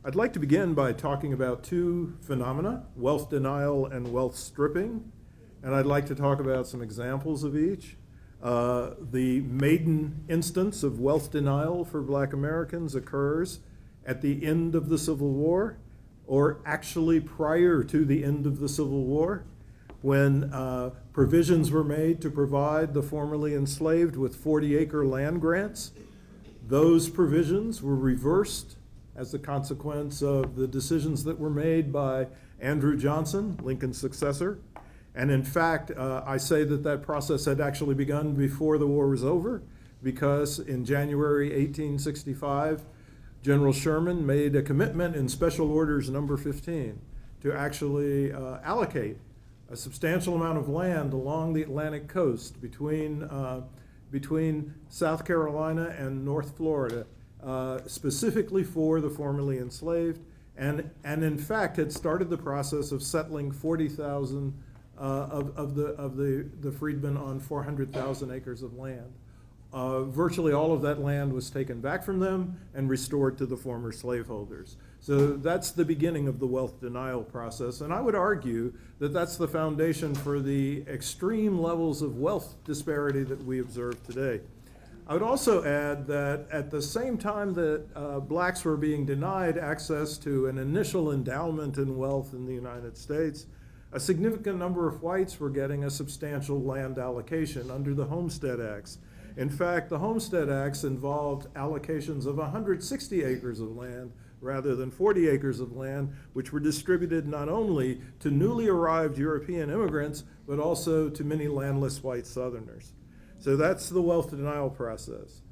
I'd like to begin by talking about two phenomena, wealth denial and wealth stripping, and I'd like to talk about some examples of each. The maiden instance of wealth denial for Black Americans occurs at the end of the Civil War, or actually prior to the end of the Civil War, when provisions were made to provide the formerly enslaved with 40-acre land grants. Those provisions were reversed as a consequence of the decisions that were made by Andrew Johnson, Lincoln's successor. And in fact, I say that that process had actually begun before the war was over, because in January 1865, General Sherman made a commitment in Special Orders number 15 to actually allocate a substantial amount of land along the Atlantic coast between South Carolina and North Florida, specifically for the formerly enslaved, and in fact had started the process of settling 40,000 of the freedmen on 400,000 acres of land. Virtually all of that land was taken back from them and restored to the former slaveholders. So that's the beginning of the wealth denial process, and I would argue that that's the foundation for the extreme levels of wealth disparity that we observe today. I would also add that at the same time that blacks were being denied access to an initial endowment in wealth in the United States, a significant number of whites were getting a substantial land allocation under the Homestead Acts. In fact, the Homestead Acts involved allocations of 160 acres of land rather than 40 acres of land, which were distributed not only to newly arrived European immigrants, but also to many landless white Southerners. So that's the wealth denial process.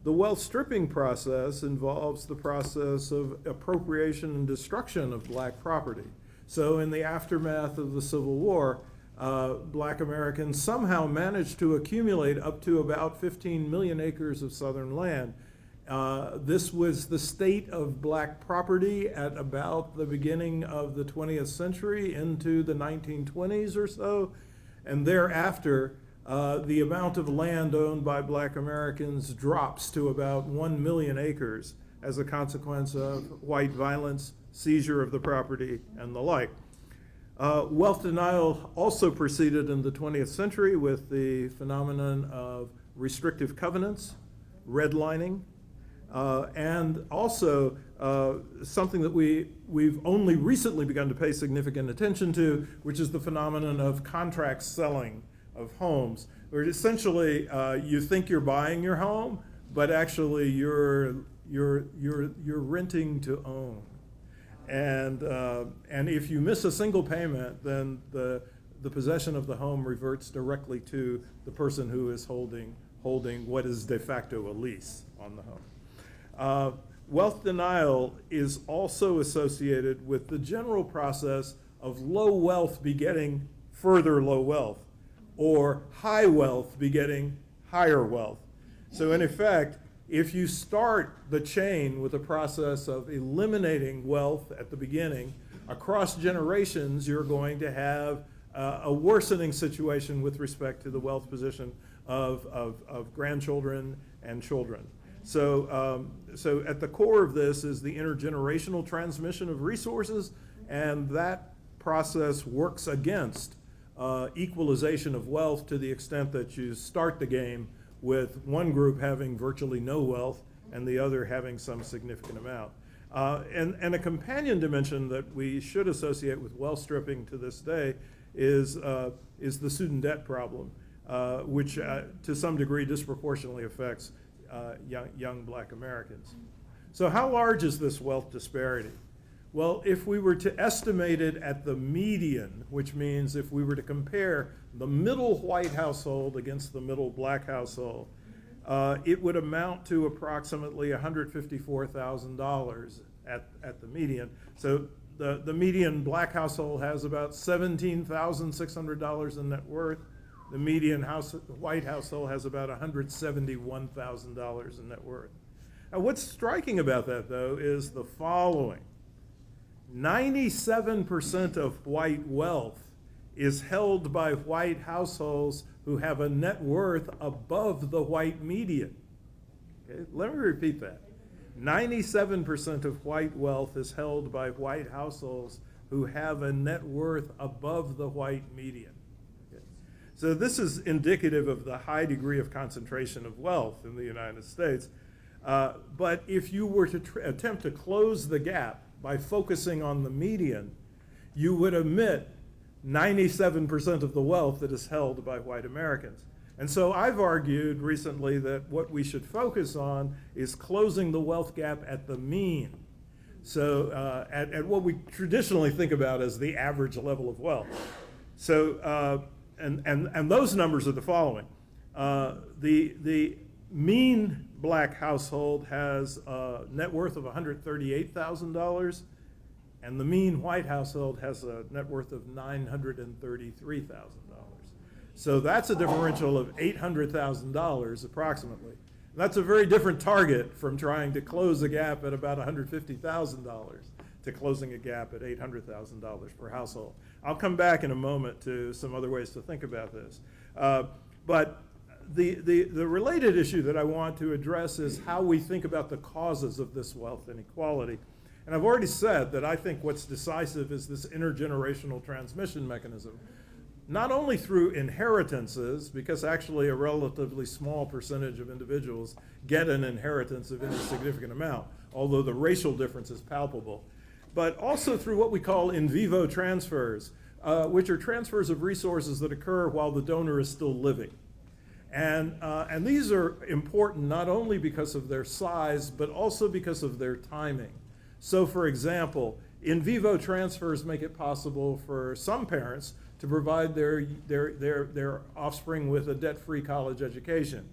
The wealth stripping process involves the process of appropriation and destruction of black property. So in the aftermath of the Civil War, Black Americans somehow managed to accumulate up to about 15 million acres of Southern land. This was the state of black property at about the beginning of the 20th century into the 1920s or so, and thereafter the amount of land owned by Black Americans drops to about 1 million acres as a consequence of white violence, seizure of the property, and the like. Wealth denial also proceeded in the 20th century with the phenomenon of restrictive covenants, redlining, and also something that we've only recently begun to pay significant attention to, which is the phenomenon of contract selling of homes, where essentially you think you're buying your home, but actually you're renting to own. And if you miss a single payment, then the possession of the home reverts directly to the person who is holding what is de facto a lease on the home. Wealth denial is also associated with the general process of low wealth begetting further low wealth, or high wealth begetting higher wealth. So in effect, if you start the chain with a process of eliminating wealth at the beginning, across generations, you're going to have a worsening situation with respect to the wealth position of grandchildren and children. So at the core of this is the intergenerational transmission of resources, and that process works against equalization of wealth to the extent that you start the game with one group having virtually no wealth and the other having some significant amount. And a companion dimension that we should associate with wealth stripping to this day is the student debt problem, which to some degree disproportionately affects young Black Americans. So how large is this wealth disparity? Well, if we were to estimate it at the median, which means if we were to compare the middle white household against the middle black household, it would amount to approximately $154,000 at the median. So the median black household has about $17,600 in net worth. The median white household has about $171,000 in net worth. Now, what's striking about that, though, is the following. 97% of white wealth is held by white households who have a net worth above the white median. Okay? Let me repeat that. 97% of white wealth is held by white households who have a net worth above the white median. Okay. So this is indicative of the high degree of concentration of wealth in the United States. But if you were to attempt to close the gap by focusing on the median, you would omit 97% of the wealth that is held by white Americans. And so I've argued recently that what we should focus on is closing the wealth gap at the mean. So at what we traditionally think about as the average level of wealth. So, and those numbers are the following. The mean black household has a net worth of $138,000, and the mean white household has a net worth of $933,000. So that's a differential of $800,000 approximately. And that's a very different target from trying to close a gap at about $150,000 to closing a gap at $800,000 per household. I'll come back in a moment to some other ways to think about this. But the related issue that I want to address is how we think about the causes of this wealth inequality. And I've already said that I think what's decisive is this intergenerational transmission mechanism. Not only through inheritances, because actually a relatively small percentage of individuals get an inheritance of any significant amount, although the racial difference is palpable, but also through what we call in vivo transfers, which are transfers of resources that occur while the donor is still living. And these are important not only because of their size, but also because of their timing. So for example, in vivo transfers make it possible for some parents to provide their offspring with a debt-free college education.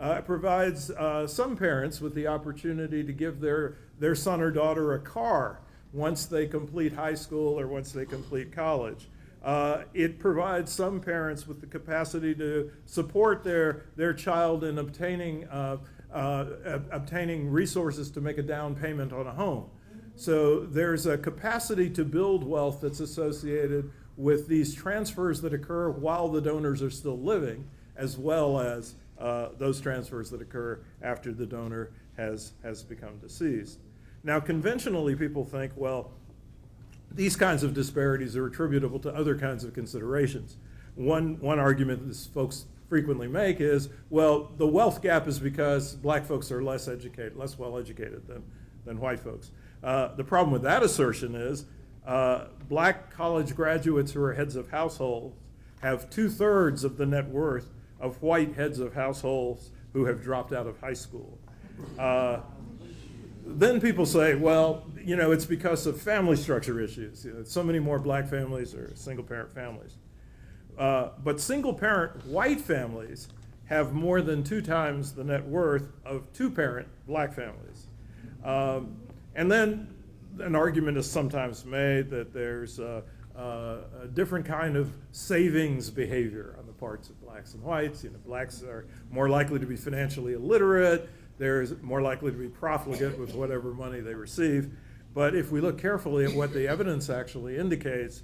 It provides some parents with the opportunity to give their son or daughter a car once they complete high school or once they complete college. It provides some parents with the capacity to support their child in obtaining resources to make a down payment on a home. So there's a capacity to build wealth that's associated with these transfers that occur while the donors are still living, as well as those transfers that occur after the donor has become deceased. Now, conventionally, people think, well, these kinds of disparities are attributable to other kinds of considerations. One argument that folks frequently make is, well, the wealth gap is because black folks are less well educated than white folks. The problem with that assertion is black college graduates who are heads of households have 2/3 of the net worth of white heads of households who have dropped out of high school. Then people say, well, you know, it's because of family structure issues. You know, so many more black families or single-parent families. But single-parent white families have more than 2 times the net worth of 2-parent black families. And then an argument is sometimes made that there's a different kind of savings behavior on the parts of blacks and whites. You know, blacks are more likely to be financially illiterate. They're more likely to be profligate with whatever money they receive. But if we look carefully at what the evidence actually indicates,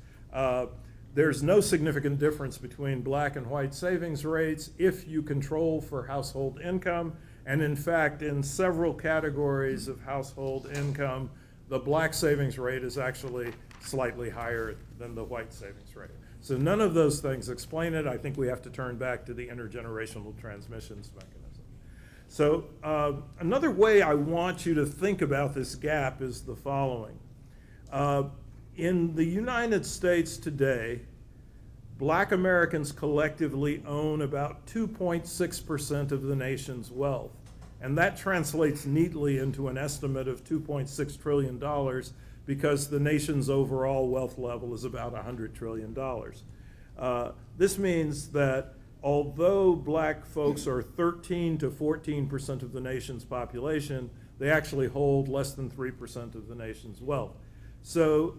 there's no significant difference between black and white savings rates if you control for household income. And in fact, in several categories of household income, the black savings rate is actually slightly higher than the white savings rate. So none of those things explain it. I think we have to turn back to the intergenerational transmissions mechanism. So another way I want you to think about this gap is the following. In the United States today, black Americans collectively own about 2.6% of the nation's wealth. And that translates neatly into an estimate of $2.6 trillion because the nation's overall wealth level is about $100 trillion. This means that although black folks are 13 to 14% of the nation's population, they actually hold less than 3% of the nation's wealth. So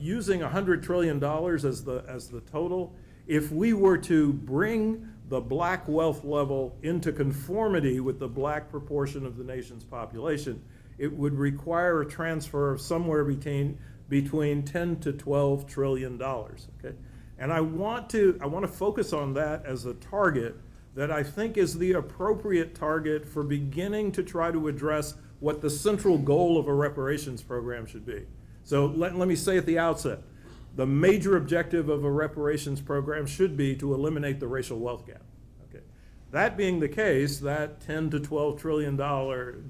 using $100 trillion as the total, if we were to bring the black wealth level into conformity with the black proportion of the nation's population, it would require a transfer of somewhere between 10 to 12 trillion dollars. Okay? And I want to focus on that as a target that I think is the appropriate target for beginning to try to address what the central goal of a reparations program should be. So let me say at the outset, the major objective of a reparations program should be to eliminate the racial wealth gap. Okay. That being the case, that $10 to $12 trillion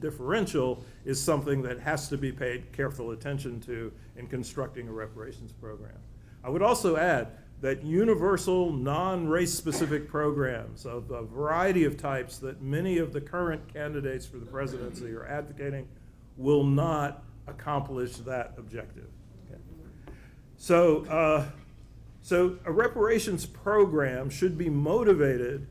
differential is something that has to be paid careful attention to in constructing a reparations program. I would also add that universal, non-race specific programs of a variety of types that many of the current candidates for the presidency are advocating will not accomplish that objective. Okay. So a reparations program should be motivated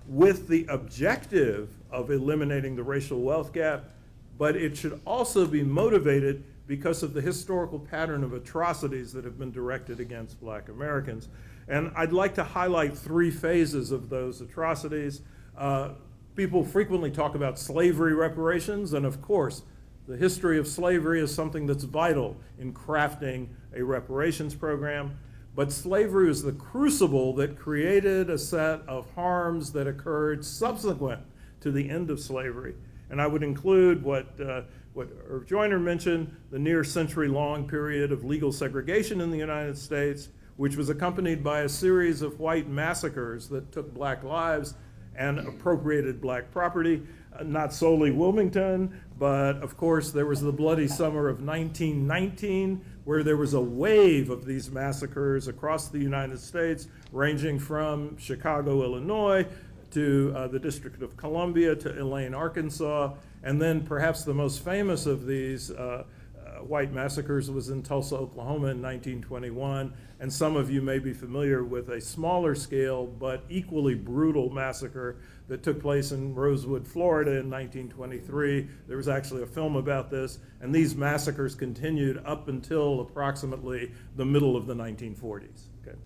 with the objective of eliminating the racial wealth gap, but it should also be motivated because of the historical pattern of atrocities that have been directed against Black Americans. And I'd like to highlight 3 phases of those atrocities. People frequently talk about slavery reparations, and of course, the history of slavery is something that's vital in crafting a reparations program. But slavery was the crucible that created a set of harms that occurred subsequent to the end of slavery. And I would include what Irv Joyner mentioned, the near century-long period of legal segregation in the United States, which was accompanied by a series of white massacres that took Black lives and appropriated Black property. Not solely Wilmington, but of course there was the bloody summer of 1919, where there was a wave of these massacres across the United States, ranging from Chicago, Illinois, to the District of Columbia, to Elaine, Arkansas, and then perhaps the most famous of these white massacres was in Tulsa, Oklahoma in 1921, and some of you may be familiar with a smaller scale but equally brutal massacre that took place in Rosewood, Florida in 1923. There was actually a film about this, and these massacres continued up until approximately the middle of the 1940s. Okay.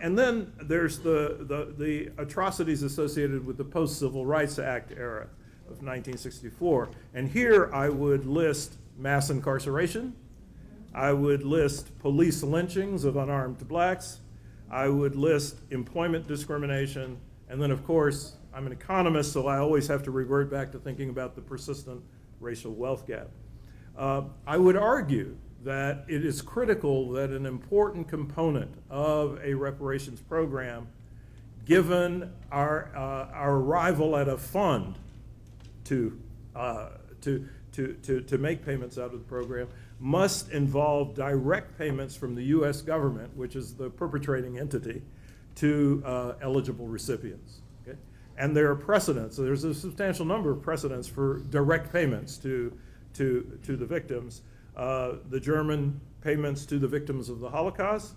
And then there's the atrocities associated with the post-Civil Rights Act era of 1964. And here I would list mass incarceration. I would list police lynchings of unarmed Blacks. I would list employment discrimination. And then, of course, I'm an economist, so I always have to revert back to thinking about the persistent racial wealth gap. I would argue that it is critical that an important component of a reparations program, given our arrival at a fund to make payments out of the program, must involve direct payments from the U.S. government, which is the perpetrating entity, to eligible recipients. Okay? And there are precedents. So there's a substantial number of precedents for direct payments to the victims. The German payments to the victims of the Holocaust,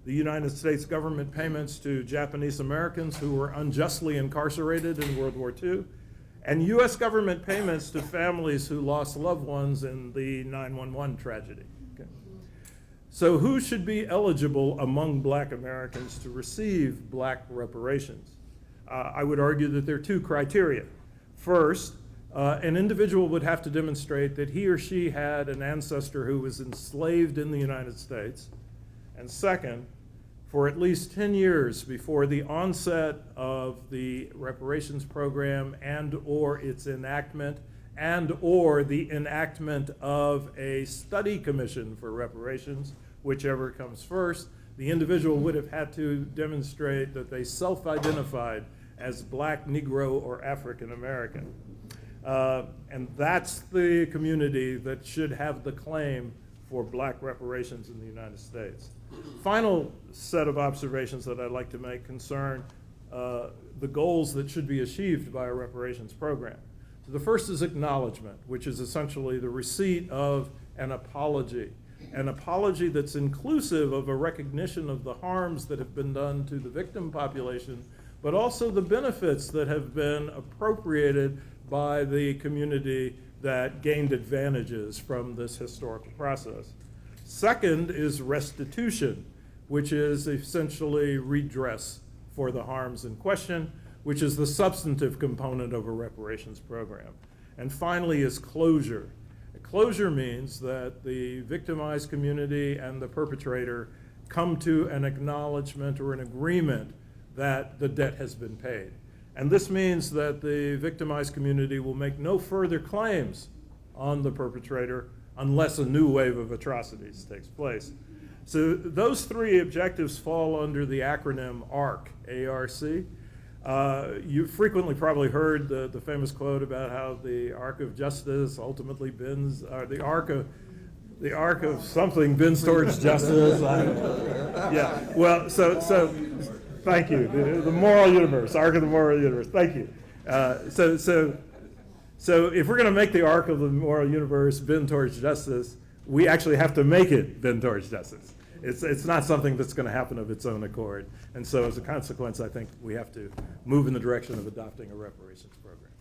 the United States government payments to Japanese Americans who were unjustly incarcerated in World War II, and U.S. government payments to families who lost loved ones in the 9/11 tragedy. Okay. So who should be eligible among Black Americans to receive Black reparations? I would argue that there are 2 criteria. First, an individual would have to demonstrate that he or she had an ancestor who was enslaved in the United States. And second, for at least 10 years before the onset of the reparations program and or its enactment and or the enactment of a study commission for reparations, whichever comes first, the individual would have had to demonstrate that they self-identified as Black, Negro, or African American. And that's the community that should have the claim for Black reparations in the United States. Final set of observations that I'd like to make concern the goals that should be achieved by a reparations program. So the first is acknowledgement, which is essentially the receipt of an apology that's inclusive of a recognition of the harms that have been done to the victim population, but also the benefits that have been appropriated by the community that gained advantages from this historical process. Second is restitution, which is essentially redress for the harms in question, which is the substantive component of a reparations program. And finally is closure. Closure means that the victimized community and the perpetrator come to an acknowledgement or an agreement that the debt has been paid. And this means that the victimized community will make no further claims on the perpetrator unless a new wave of atrocities takes place. So those three objectives fall under the acronym ARC, A-R-C. You frequently probably heard the famous quote about how the arc of justice ultimately bends, or the arc of something bends towards justice. Yeah, well, so thank you. The moral universe, arc of the moral universe. Thank you. So if we're going to make the arc of the moral universe bend towards justice, we actually have to make it bend towards justice. It's not something that's going to happen of its own accord. And so as a consequence, I think we have to move in the direction of adopting a reparations program.